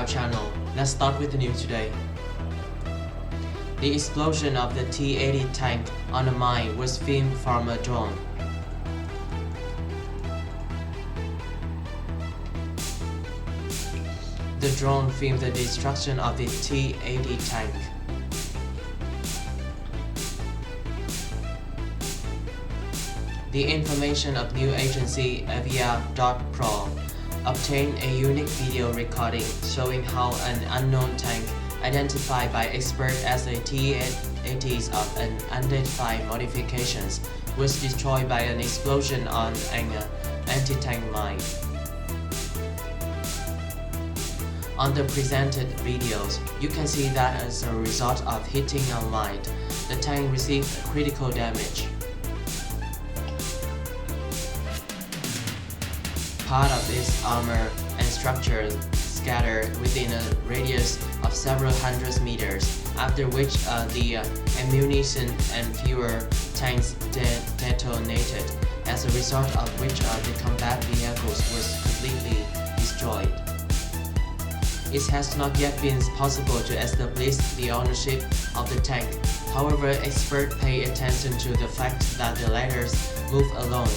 our channel. Let's start with the news today. The explosion of the T-80 tank on a mine was filmed from a drone. The drone filmed the destruction of the T-80 tank. The information of news agency Avia.pro obtained a unique video recording showing how an unknown tank, identified by experts as the T-80s of an unidentified modifications, was destroyed by an explosion on an anti-tank mine. On the presented videos, you can see that as a result of hitting a mine, the tank received critical damage. Part of its armor and structure scattered within a radius of several hundred meters, after which the ammunition and fuel tanks detonated, as a result of which the combat vehicles was completely destroyed. It has not yet been possible to establish the ownership of the tank. However, experts pay attention to the fact that the latter move alone,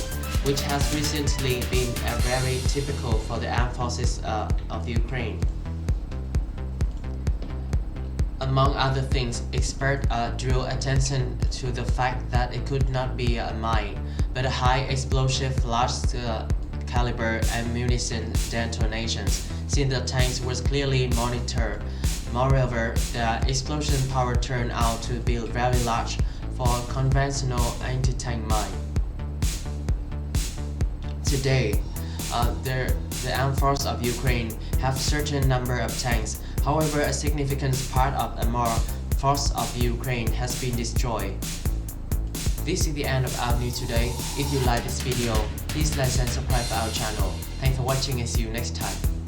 which has recently been very typical for the armed forces of Ukraine. Among other things, experts drew attention to the fact that it could not be a mine, but a high explosive large caliber ammunition detonations, since the tanks was clearly monitored. Moreover, the explosion power turned out to be very large for a conventional anti-tank mine. Today, the armed forces of Ukraine have a certain number of tanks. However, a significant part of the armed force of Ukraine has been destroyed. This is the end of our news today. If you like this video, please like and subscribe to our channel. Thanks for watching and see you next time.